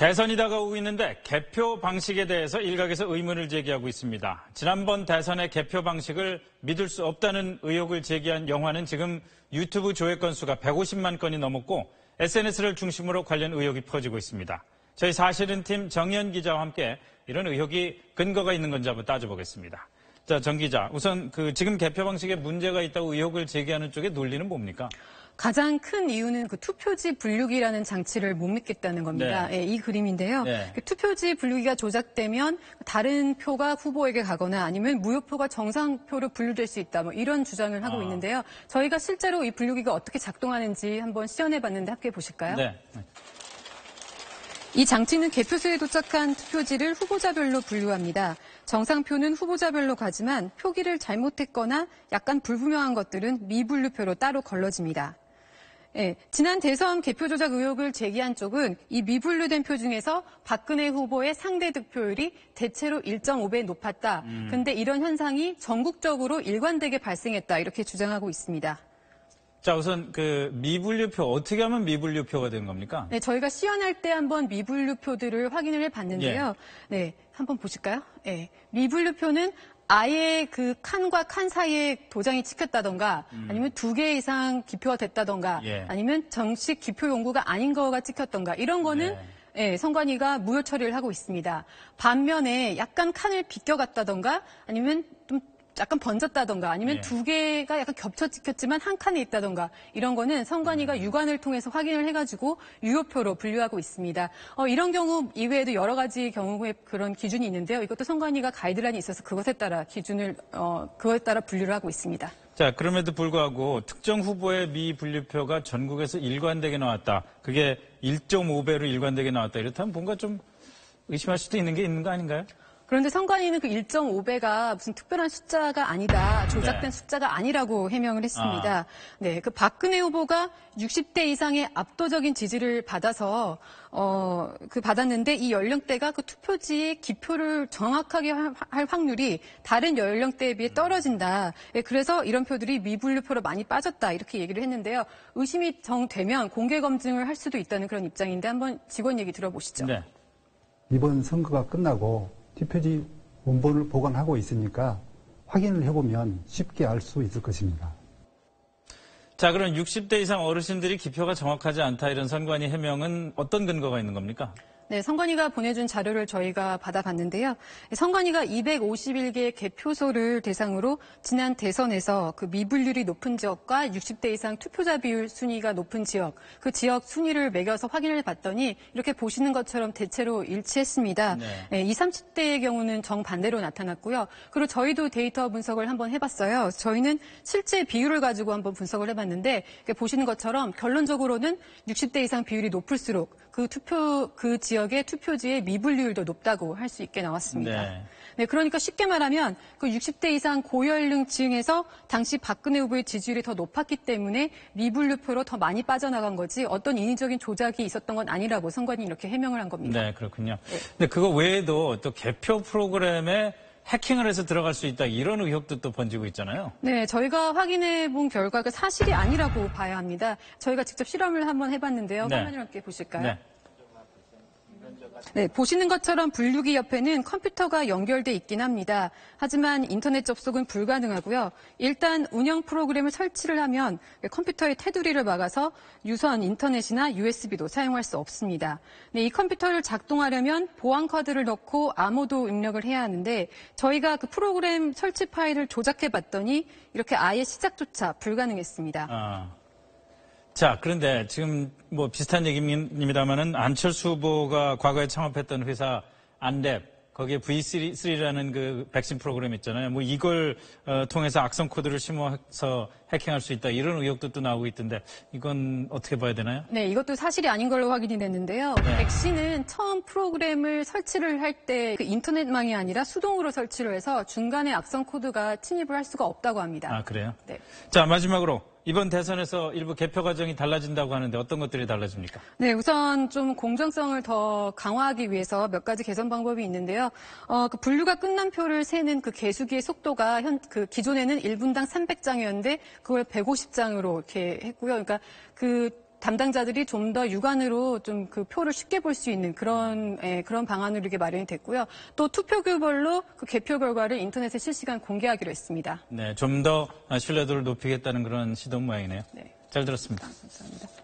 대선이 다가오고 있는데 개표 방식에 대해서 일각에서 의문을 제기하고 있습니다. 지난번 대선의 개표 방식을 믿을 수 없다는 의혹을 제기한 영화는 지금 유튜브 조회 건수가 150만 건이 넘었고 SNS를 중심으로 관련 의혹이 퍼지고 있습니다. 저희 사실은 팀 정연 기자와 함께 이런 의혹이 근거가 있는 건지 한번 따져보겠습니다. 자, 정 기자, 우선 지금 개표 방식에 문제가 있다고 의혹을 제기하는 쪽의 논리는 뭡니까? 가장 큰 이유는 그 투표지 분류기라는 장치를 못 믿겠다는 겁니다. 네. 이 그림인데요. 네. 그 투표지 분류기가 조작되면 다른 표가 후보에게 가거나 아니면 무효표가 정상표로 분류될 수 있다. 이런 주장을 하고 있는데요. 저희가 실제로 이 분류기가 어떻게 작동하는지 한번 시연해봤는데 함께 보실까요? 네. 이 장치는 개표소에 도착한 투표지를 후보자별로 분류합니다. 정상표는 후보자별로 가지만 표기를 잘못했거나 약간 불분명한 것들은 미분류표로 따로 걸러집니다. 지난 대선 개표 조작 의혹을 제기한 쪽은 이 미분류된 표 중에서 박근혜 후보의 상대 득표율이 대체로 1.5배 높았다. 근데 이런 현상이 전국적으로 일관되게 발생했다. 이렇게 주장하고 있습니다. 자, 우선 미분류표 어떻게 하면 미분류표가 되는 겁니까? 네, 저희가 시연할 때 한번 미분류표들을 확인을 해봤는데요. 예. 네, 한번 보실까요? 네, 미분류표는 아예 그 칸과 칸 사이에 도장이 찍혔다던가 아니면 2개 이상 기표가 됐다던가 예. 아니면 정식 기표 용구가 아닌 거가 찍혔던가 이런 거는 선관위가 무효 처리를 하고 있습니다. 반면에 약간 칸을 비껴갔다던가 아니면 좀 약간 번졌다던가 아니면 2개가 약간 겹쳐 찍혔지만 한 칸에 있다던가 이런 거는 선관위가 유관을 통해서 확인을 해가지고 유효표로 분류하고 있습니다. 이런 경우 이외에도 여러 가지 경우에 그런 기준이 있는데요. 이것도 선관위가 가이드라인이 있어서 그것에 따라 그것에 따라 분류를 하고 있습니다. 자, 그럼에도 불구하고 특정 후보의 미분류표가 전국에서 일관되게 나왔다. 그게 1.5배로 일관되게 나왔다. 이렇다면 뭔가 좀 의심할 수도 있는 게 있는 거 아닌가요? 그런데 선관위는 그 1.5배가 무슨 특별한 숫자가 아니다, 조작된 숫자가 아니라고 해명을 했습니다. 네, 그 박근혜 후보가 60대 이상의 압도적인 지지를 받아서 받았는데 이 연령대가 그 투표지에 기표를 정확하게 할 확률이 다른 연령대에 비해 떨어진다. 그래서 이런 표들이 미분류표로 많이 빠졌다 이렇게 얘기를 했는데요. 의심이 정되면 공개 검증을 할 수도 있다는 그런 입장인데 한번 직원 얘기 들어보시죠. 네. 이번 선거가 끝나고 투표지 원본을 보관하고 있으니까 확인을 해보면 쉽게 알 수 있을 것입니다. 자, 그럼 60대 이상 어르신들이 기표가 정확하지 않다 이런 선관위 해명은 어떤 근거가 있는 겁니까? 네, 선관위가 보내준 자료를 저희가 받아봤는데요. 선관위가 251개의 개표소를 대상으로 지난 대선에서 그 미분율이 높은 지역과 60대 이상 투표자 비율 순위가 높은 지역, 그 지역 순위를 매겨서 확인을 해봤더니 이렇게 보시는 것처럼 대체로 일치했습니다. 네, 20, 30대의 경우는 정반대로 나타났고요. 그리고 저희도 데이터 분석을 한번 해봤어요. 저희는 실제 비율을 가지고 한번 분석을 해봤는데 보시는 것처럼 결론적으로는 60대 이상 비율이 높을수록 그 지역의 투표지의 미분류율도 높다고 할 수 있게 나왔습니다. 네, 그러니까 쉽게 말하면 그 60대 이상 고연령층에서 당시 박근혜 후보의 지지율이 더 높았기 때문에 미분류표로 더 많이 빠져나간 거지 어떤 인위적인 조작이 있었던 건 아니라고 선관위 이렇게 해명을 한 겁니다. 네, 그렇군요. 근데 그거 외에도 또 개표 프로그램에 해킹을 해서 들어갈 수 있다 이런 의혹도 또 번지고 있잖아요. 네, 저희가 확인해 본 결과가 사실이 아니라고 봐야 합니다. 저희가 직접 실험을 한번 해봤는데요. 화면을 함께 보실까요? 네. 네, 보시는 것처럼 분류기 옆에는 컴퓨터가 연결돼 있긴 합니다. 하지만 인터넷 접속은 불가능하고요. 일단 운영 프로그램을 설치를 하면 컴퓨터의 테두리를 막아서 유선 인터넷이나 USB도 사용할 수 없습니다. 네, 이 컴퓨터를 작동하려면 보안 카드를 넣고 암호도 입력을 해야 하는데 저희가 그 프로그램 설치 파일을 조작해 봤더니 이렇게 아예 시작조차 불가능했습니다. 자, 그런데 지금 뭐 비슷한 얘기입니다만은 안철수 후보가 과거에 창업했던 회사 안랩, 거기에 V3라는 그 백신 프로그램 있잖아요. 뭐 이걸 통해서 악성 코드를 심어서 해킹할 수 있다 이런 의혹도 또 나오고 있던데 이건 어떻게 봐야 되나요? 네, 이것도 사실이 아닌 걸로 확인이 됐는데요. 백신은 처음 프로그램을 설치를 할 때 그 인터넷망이 아니라 수동으로 설치를 해서 중간에 악성 코드가 침입을 할 수가 없다고 합니다. 아, 그래요? 네. 자, 마지막으로 이번 대선에서 일부 개표 과정이 달라진다고 하는데 어떤 것들이 달라집니까? 네, 우선 좀 공정성을 더 강화하기 위해서 몇 가지 개선 방법이 있는데요. 그 분류가 끝난 표를 세는 그 개수기의 속도가 기존에는 1분당 300장이었는데 그걸 150장으로 이렇게 했고요. 그러니까 그 담당자들이 좀 더 육안으로 좀 그 표를 쉽게 볼 수 있는 그런 방안으로 이렇게 마련이 됐고요. 또 투표규별로 그 개표 결과를 인터넷에 실시간 공개하기로 했습니다. 네, 좀 더 신뢰도를 높이겠다는 그런 시도 모양이네요. 네. 잘 들었습니다. 감사합니다.